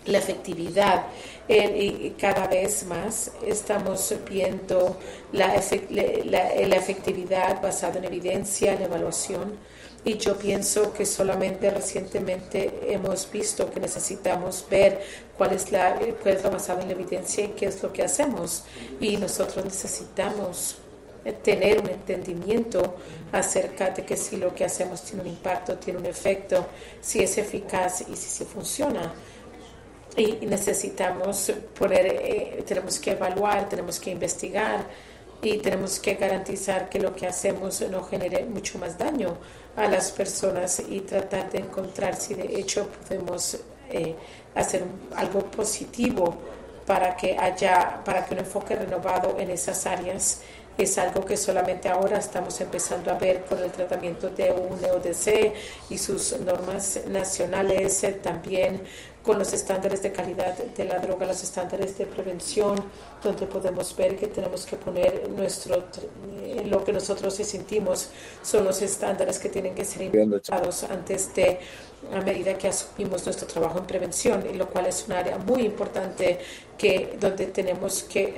La efectividad, y cada vez más estamos viendo la efectividad basada en evidencia, en evaluación, y yo pienso que solamente recientemente hemos visto que necesitamos ver cuál es lo basado en la evidencia y qué es lo que hacemos, y nosotros necesitamos tener un entendimiento acerca de que si lo que hacemos tiene un impacto, tiene un efecto, si es eficaz y si funciona. Y necesitamos tenemos que evaluar, tenemos que investigar y tenemos que garantizar que lo que hacemos no genere mucho más daño a las personas y tratar de encontrar si de hecho podemos hacer algo positivo para que un enfoque renovado en esas áreas. Es algo que solamente ahora estamos empezando a ver con el tratamiento de UNODC y sus normas nacionales, también con los estándares de calidad de la droga, los estándares de prevención, donde podemos ver que tenemos que poner lo que nosotros sentimos son los estándares que tienen que ser implementados a medida que asumimos nuestro trabajo en prevención, y lo cual es un área muy importante donde tenemos que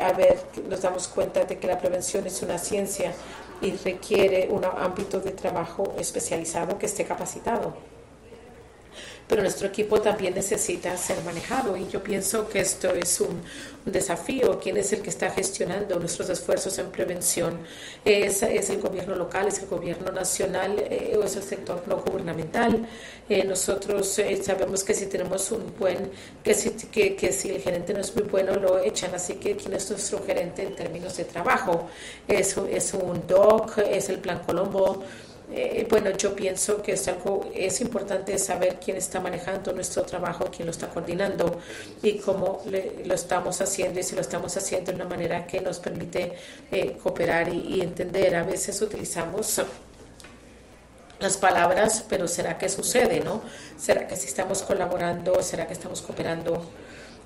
nos damos cuenta de que la prevención es una ciencia y requiere un ámbito de trabajo especializado que esté capacitado. Pero nuestro equipo también necesita ser manejado, y yo pienso que esto es un desafío. ¿Quién es el que está gestionando nuestros esfuerzos en prevención? ¿Es el gobierno local, es el gobierno nacional o es el sector no gubernamental? Nosotros sabemos que si tenemos que si el gerente no es muy bueno, lo echan. Así que ¿quién es nuestro gerente en términos de trabajo? ¿Es un DOC? ¿Es el Plan Colombo? Bueno, yo pienso que es importante saber quién está manejando nuestro trabajo, quién lo está coordinando y cómo lo estamos haciendo, y si lo estamos haciendo de una manera que nos permite cooperar y entender. A veces utilizamos las palabras, pero ¿será que sucede, no? ¿Será que si estamos colaborando? ¿Será que estamos cooperando?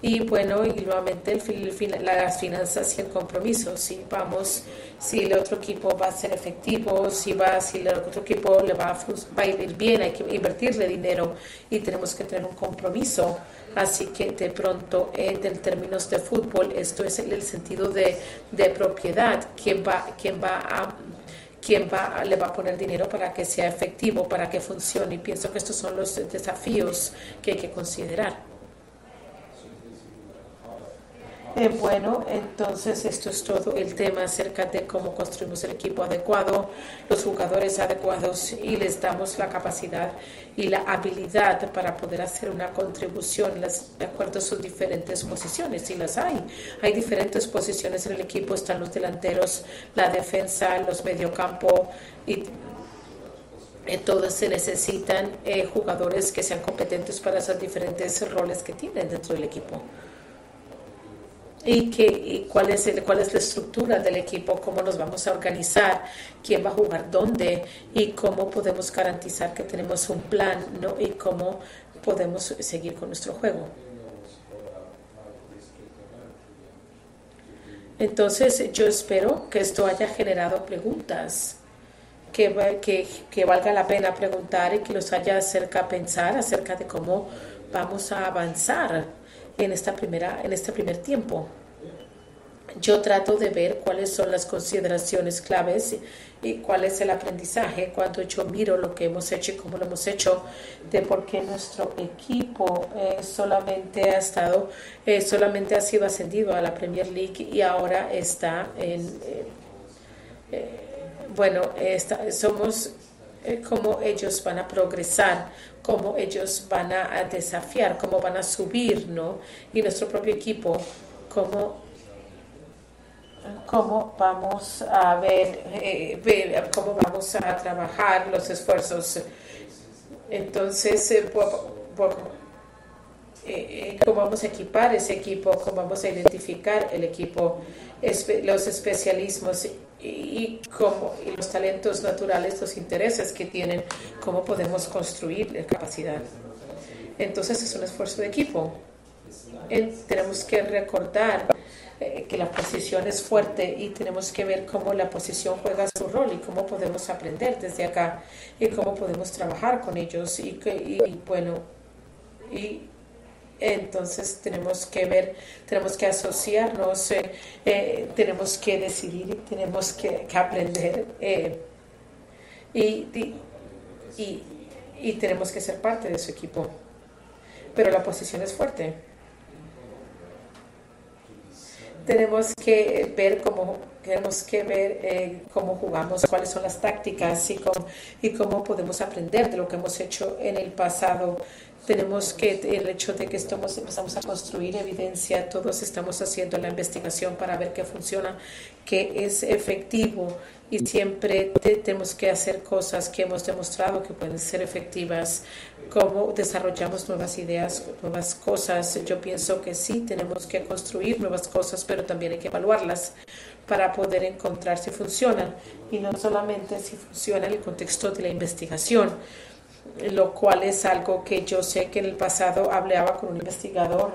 Y bueno, y nuevamente las finanzas y el compromiso. Si el otro equipo va a ser efectivo, si el otro equipo le va a ir bien, hay que invertirle dinero y tenemos que tener un compromiso. Así que de pronto, en términos de fútbol, esto es el sentido de propiedad. ¿Quién le va a poner dinero para que sea efectivo, para que funcione? Y pienso que estos son los desafíos que hay que considerar. Bueno, entonces esto es todo el tema acerca de cómo construimos el equipo adecuado, los jugadores adecuados, y les damos la capacidad y la habilidad para poder hacer una contribución de acuerdo a sus diferentes posiciones. Y las hay. Hay diferentes posiciones en el equipo. Están los delanteros, la defensa, los mediocampo, y todos se necesitan jugadores que sean competentes para esos diferentes roles que tienen dentro del equipo. Y cuál es la estructura del equipo, cómo nos vamos a organizar, quién va a jugar dónde, y cómo podemos garantizar que tenemos un plan, ¿no? Y cómo podemos seguir con nuestro juego. Entonces yo espero que esto haya generado preguntas que valga la pena preguntar y que los haya pensar acerca de cómo vamos a avanzar en este primer tiempo. Yo trato de ver cuáles son las consideraciones claves y cuál es el aprendizaje cuando yo miro lo que hemos hecho y cómo lo hemos hecho, de por qué nuestro equipo solamente ha sido ascendido a la Premier League y ahora está somos cómo ellos van a progresar, cómo ellos van a desafiar, cómo van a subir, ¿no? Y nuestro propio equipo, cómo vamos a cómo vamos a trabajar los esfuerzos. Entonces, cómo vamos a equipar ese equipo, cómo vamos a identificar el equipo, los especialismos y los talentos naturales, los intereses que tienen, cómo podemos construir la capacidad. Entonces es un esfuerzo de equipo. Tenemos que recordar que la posición es fuerte y tenemos que ver cómo la posición juega su rol y cómo podemos aprender desde acá y cómo podemos trabajar con ellos y entonces tenemos que ver, tenemos que asociarnos, tenemos que decidir, tenemos que aprender y tenemos que ser parte de su equipo. Pero la posición es fuerte. Tenemos que ver cómo jugamos, cuáles son las tácticas y cómo podemos aprender de lo que hemos hecho en el pasado. Tenemos que, el hecho de que empezamos a construir evidencia, todos estamos haciendo la investigación para ver qué funciona, qué es efectivo y siempre tenemos que hacer cosas que hemos demostrado que pueden ser efectivas. Cómo desarrollamos nuevas ideas, nuevas cosas. Yo pienso que sí, tenemos que construir nuevas cosas, pero también hay que evaluarlas para poder encontrar si funcionan y no solamente si funciona en el contexto de la investigación, lo cual es algo que yo sé que en el pasado hablaba con un investigador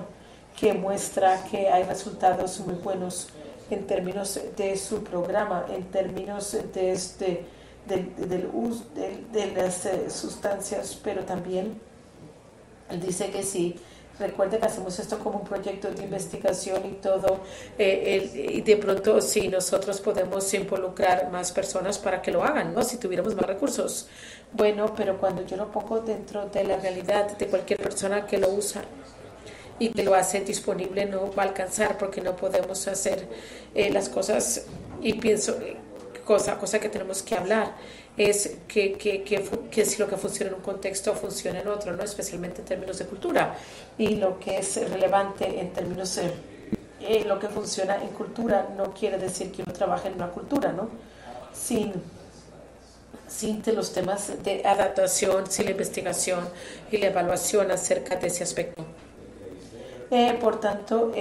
que muestra que hay resultados muy buenos en términos de su programa, en términos del uso de las sustancias, pero también él dice que sí. Recuerde que hacemos esto como un proyecto de investigación y todo, y de pronto si nosotros podemos involucrar más personas para que lo hagan, ¿no? Si tuviéramos más recursos. Bueno, pero cuando yo lo pongo dentro de la realidad de cualquier persona que lo usa y que lo hace disponible, no va a alcanzar porque no podemos hacer las cosas. Y pienso, cosa que tenemos que hablar es que si lo que funciona en un contexto funciona en otro, ¿no? Especialmente en términos de cultura, y lo que es relevante en términos de lo que funciona en cultura no quiere decir que uno trabaje en una cultura, ¿no? Sin los temas de adaptación, sin la investigación y la evaluación acerca de ese aspecto. Por tanto,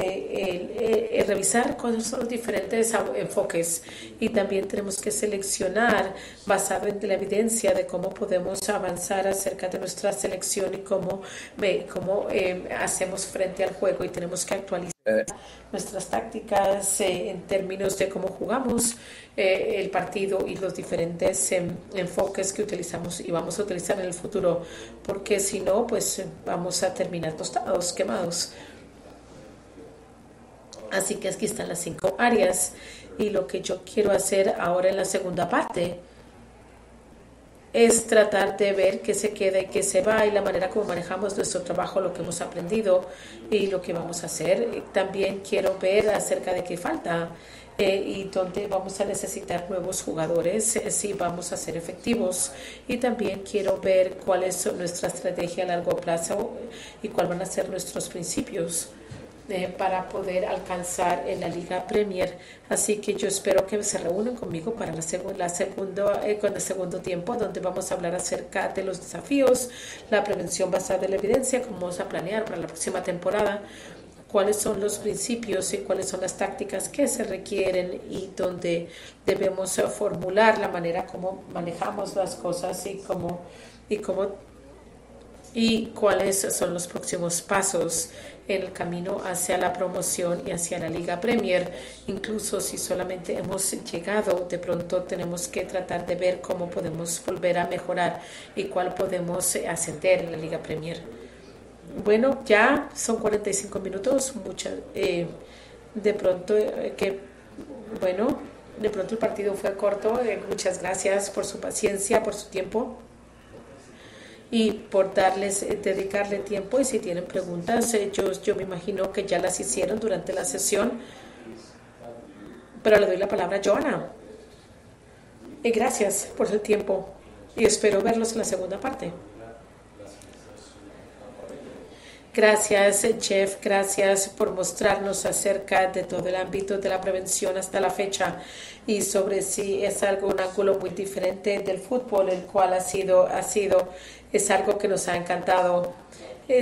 revisar cuáles son los diferentes enfoques y también tenemos que seleccionar basado en la evidencia de cómo podemos avanzar acerca de nuestra selección y cómo hacemos frente al juego, y tenemos que actualizar nuestras tácticas en términos de cómo jugamos el partido y los diferentes enfoques que utilizamos y vamos a utilizar en el futuro, porque si no, pues vamos a terminar tostados, quemados. Así que aquí están las 5 áreas y lo que yo quiero hacer ahora en la segunda parte es tratar de ver qué se queda y qué se va y la manera como manejamos nuestro trabajo, lo que hemos aprendido y lo que vamos a hacer. También quiero ver acerca de qué falta y dónde vamos a necesitar nuevos jugadores si vamos a ser efectivos, y también quiero ver cuál es nuestra estrategia a largo plazo y cuáles van a ser nuestros principios para poder alcanzar en la Liga Premier. Así que yo espero que se reúnan conmigo para el segundo tiempo, donde vamos a hablar acerca de los desafíos, la prevención basada en la evidencia, cómo vamos a planear para la próxima temporada, cuáles son los principios y cuáles son las tácticas que se requieren y donde debemos formular la manera como manejamos las cosas y cuáles son los próximos pasos en el camino hacia la promoción y hacia la Liga Premier. Incluso si solamente hemos llegado, de pronto tenemos que tratar de ver cómo podemos volver a mejorar y cuál podemos ascender en la Liga Premier. Bueno, ya son 45 minutos, de pronto el partido fue corto. Muchas gracias por su paciencia, por su tiempo y por dedicarle tiempo, y si tienen preguntas, yo me imagino que ya las hicieron durante la sesión, pero le doy la palabra a Joanna. Y gracias por el tiempo y espero verlos en la segunda parte. Gracias, Jeff, gracias por mostrarnos acerca de todo el ámbito de la prevención hasta la fecha y sobre si es un ángulo muy diferente del fútbol, el cual es algo que nos ha encantado.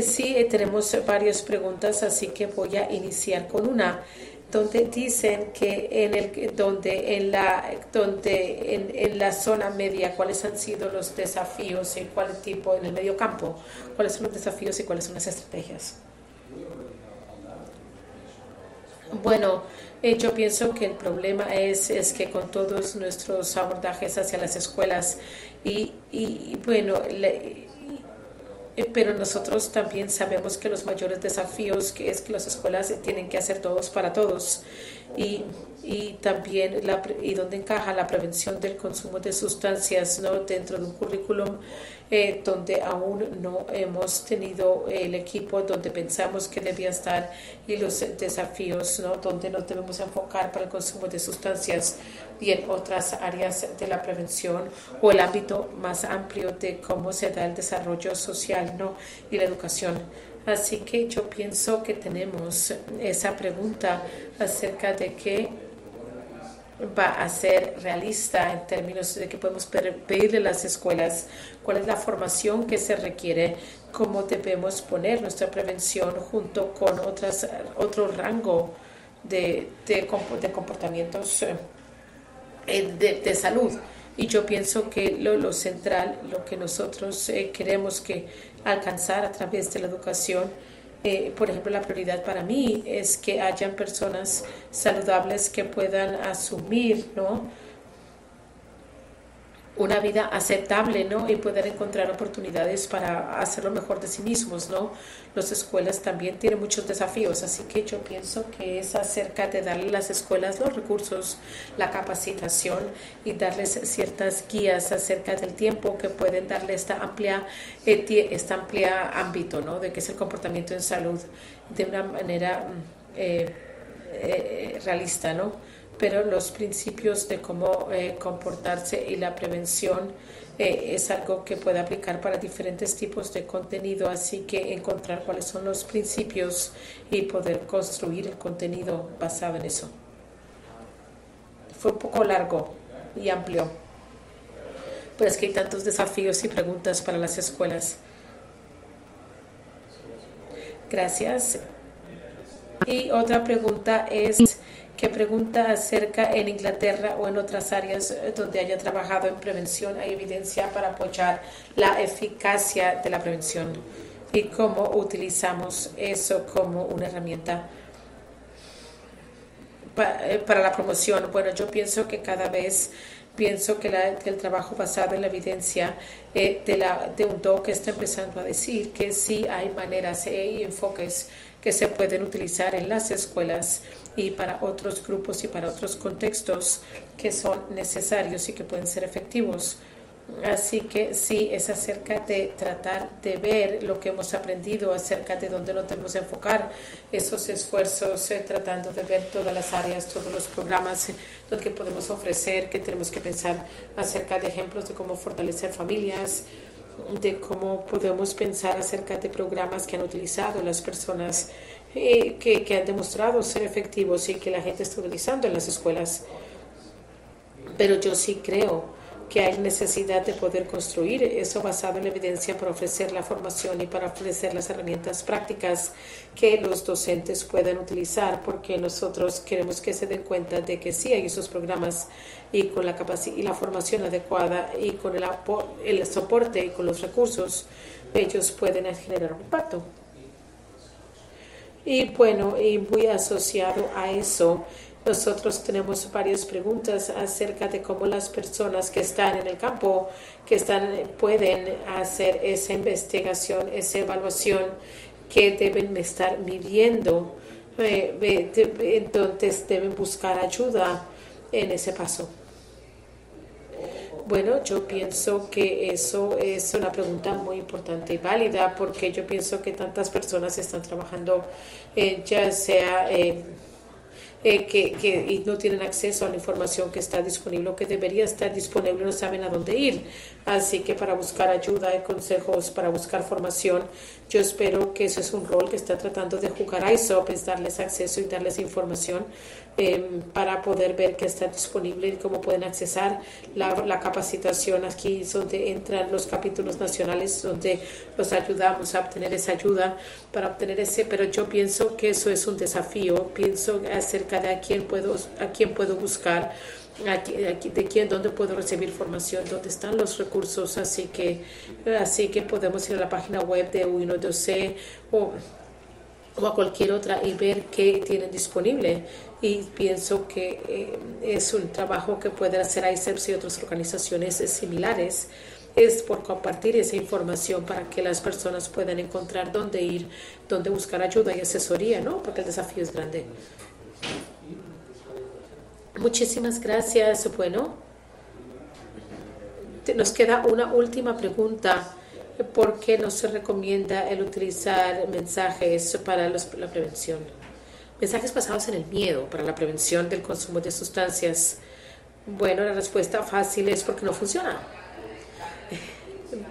Sí, tenemos varias preguntas, así que voy a iniciar con una. donde dicen que en la zona media cuáles han sido los desafíos y cuál tipo en el medio campo, cuáles son los desafíos y cuáles son las estrategias. Bueno, yo pienso que el problema es que con todos nuestros abordajes hacia las escuelas bueno, pero nosotros también sabemos que los mayores desafíos que es que las escuelas tienen que hacer todos para todos y también donde encaja la prevención del consumo de sustancias, ¿no? Dentro de un currículum donde aún no hemos tenido el equipo donde pensamos que debía estar y los desafíos, ¿no? Donde nos debemos enfocar para el consumo de sustancias y en otras áreas de la prevención o el ámbito más amplio de cómo se da el desarrollo social, ¿no? Y la educación. Así que yo pienso que tenemos esa pregunta acerca de qué va a ser realista en términos de que podemos pedirle a las escuelas, cuál es la formación que se requiere, cómo debemos poner nuestra prevención junto con otro rango de comportamientos de salud. Y yo pienso que lo central, lo que nosotros queremos que alcanzar a través de la educación, por ejemplo, la prioridad para mí es que hayan personas saludables que puedan asumir, ¿no? Una vida aceptable, ¿no? Y poder encontrar oportunidades para hacer lo mejor de sí mismos, ¿no? Las escuelas también tienen muchos desafíos, así que yo pienso que es acerca de darle a las escuelas los recursos, la capacitación y darles ciertas guías acerca del tiempo que pueden darle esta amplia ámbito, ¿no? De qué es el comportamiento en salud de una manera realista, ¿no? Pero los principios de cómo comportarse y la prevención es algo que puede aplicar para diferentes tipos de contenido, así que encontrar cuáles son los principios y poder construir el contenido basado en eso. Fue un poco largo y amplio, pero es que hay tantos desafíos y preguntas para las escuelas. Gracias. Y otra pregunta es: ¿qué pregunta acerca en Inglaterra o en otras áreas donde haya trabajado en prevención hay evidencia para apoyar la eficacia de la prevención? ¿Y cómo utilizamos eso como una herramienta para la promoción? Bueno, yo pienso que cada vez que el trabajo basado en la evidencia de un doc está empezando a decir que sí hay maneras y enfoques que se pueden utilizar en las escuelas y para otros grupos y para otros contextos que son necesarios y que pueden ser efectivos. Así que sí, es acerca de tratar de ver lo que hemos aprendido, acerca de dónde nos debemos enfocar esos esfuerzos, tratando de ver todas las áreas, todos los programas lo que podemos ofrecer, que tenemos que pensar acerca de ejemplos de cómo fortalecer familias, de cómo podemos pensar acerca de programas que han utilizado las personas que han demostrado ser efectivos y que la gente está utilizando en las escuelas. Pero yo sí creo que hay necesidad de poder construir eso basado en la evidencia para ofrecer la formación y para ofrecer las herramientas prácticas que los docentes puedan utilizar, porque nosotros queremos que se den cuenta de que sí hay esos programas y con la capacidad y la formación adecuada y con el soporte y con los recursos ellos pueden generar un impacto. Y bueno, y muy asociado a eso, nosotros tenemos varias preguntas acerca de cómo las personas que están en el campo, pueden hacer esa investigación, esa evaluación que deben estar midiendo, entonces deben buscar ayuda en ese paso. Bueno, yo pienso que eso es una pregunta muy importante y válida, porque yo pienso que tantas personas están trabajando, ya sea y no tienen acceso a la información que está disponible o que debería estar disponible, no saben a dónde ir. Así que para buscar ayuda y consejos, para buscar formación, yo espero que ese es un rol que está tratando de jugar ISOP, es darles acceso y darles información para poder ver qué está disponible y cómo pueden accesar la capacitación. Aquí es donde entran los capítulos nacionales, donde los ayudamos a obtener esa ayuda para obtener pero yo pienso que eso es un desafío. Pienso acerca acerca de a quién puedo buscar, dónde puedo recibir información, dónde están los recursos. Así que podemos ir a la página web de U112 o a cualquier otra y ver qué tienen disponible. Y pienso que es un trabajo que pueden hacer ICEPS y otras organizaciones similares, es por compartir esa información para que las personas puedan encontrar dónde ir, dónde buscar ayuda y asesoría, ¿no? Porque el desafío es grande. Muchísimas gracias. Bueno, nos queda una última pregunta. ¿Por qué no se recomienda el utilizar mensajes para la prevención? Mensajes basados en el miedo para la prevención del consumo de sustancias. Bueno, la respuesta fácil es porque no funciona.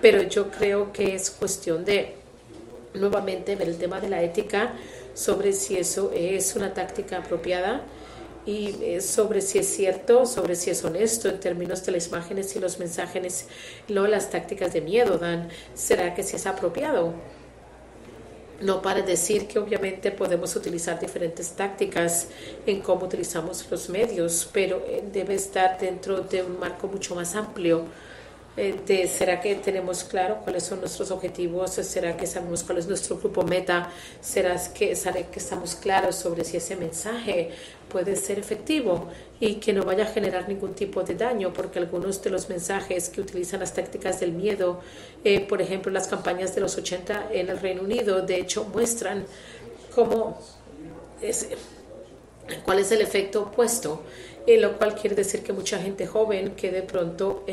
Pero yo creo que es cuestión de, nuevamente, ver el tema de la ética sobre si eso es una táctica apropiada y sobre si es cierto, sobre si es honesto en términos de las imágenes y los mensajes, no las tácticas de miedo dan. ¿Será que sí es apropiado? No para decir que obviamente podemos utilizar diferentes tácticas en cómo utilizamos los medios, pero debe estar dentro de un marco mucho más amplio. ¿Será que tenemos claro cuáles son nuestros objetivos? ¿Será que sabemos cuál es nuestro grupo meta? ¿Será que estamos claros sobre si ese mensaje puede ser efectivo y que no vaya a generar ningún tipo de daño? Porque algunos de los mensajes que utilizan las tácticas del miedo, por ejemplo, las campañas de los 80 en el Reino Unido, de hecho, muestran cuál es el efecto opuesto, lo cual quiere decir que mucha gente joven que de pronto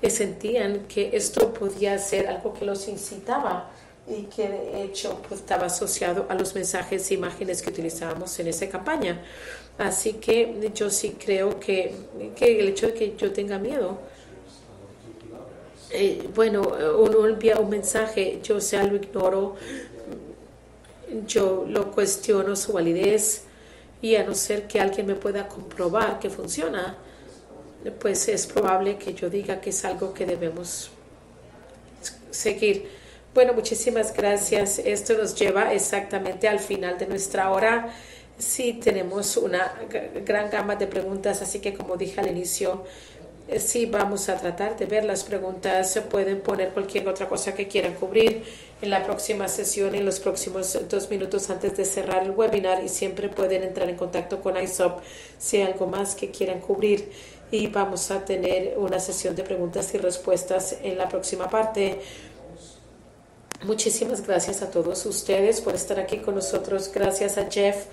sentían que esto podía ser algo que los incitaba y que de hecho pues, estaba asociado a los mensajes e imágenes que utilizábamos en esa campaña. Así que yo sí creo que el hecho de que yo tenga miedo, uno envía un mensaje, yo sea lo ignoro, yo lo cuestiono su validez, y a no ser que alguien me pueda comprobar que funciona, pues es probable que yo diga que es algo que debemos seguir. Bueno, muchísimas gracias. Esto nos lleva exactamente al final de nuestra hora. Sí, tenemos una gran gama de preguntas, así que como dije al inicio, sí vamos a tratar de ver las preguntas. Se pueden poner cualquier otra cosa que quieran cubrir en la próxima sesión, en los próximos 2 minutos antes de cerrar el webinar, y siempre pueden entrar en contacto con ISOP si hay algo más que quieran cubrir. Y vamos a tener una sesión de preguntas y respuestas en la próxima parte. Muchísimas gracias a todos ustedes por estar aquí con nosotros. Gracias a Jeff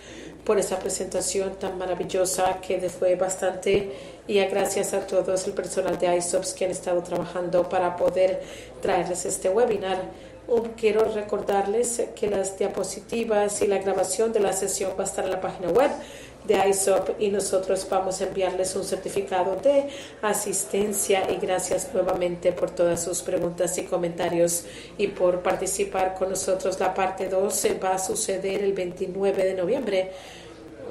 por esa presentación tan maravillosa que fue bastante, y gracias a todos el personal de ISOPS que han estado trabajando para poder traerles este webinar. Quiero recordarles que las diapositivas y la grabación de la sesión va a estar en la página web de ISOP, y nosotros vamos a enviarles un certificado de asistencia. Y gracias nuevamente por todas sus preguntas y comentarios y por participar con nosotros. La parte 2 va a suceder el 29 de noviembre.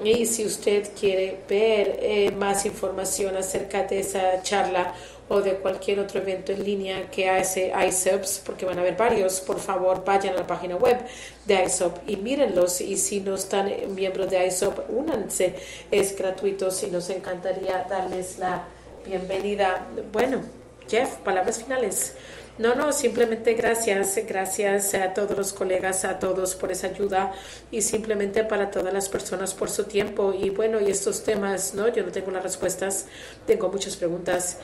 Y si usted quiere ver más información acerca de esa charla o de cualquier otro evento en línea que hace ISOPS, porque van a haber varios, por favor vayan a la página web de ISOP y mírenlos. Y si no están miembros de ISOP, únanse, es gratuito, y nos encantaría darles la bienvenida. Bueno, Jeff, palabras finales. No, simplemente gracias a todos los colegas, a todos por esa ayuda, y simplemente para todas las personas por su tiempo. Y bueno, y estos temas, ¿no? Yo no tengo las respuestas, tengo muchas preguntas,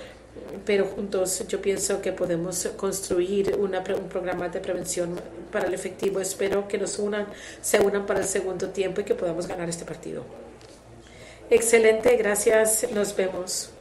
pero juntos yo pienso que podemos construir un programa de prevención para el efectivo. Espero que se unan para el segundo tiempo y que podamos ganar este partido. Excelente, gracias, nos vemos.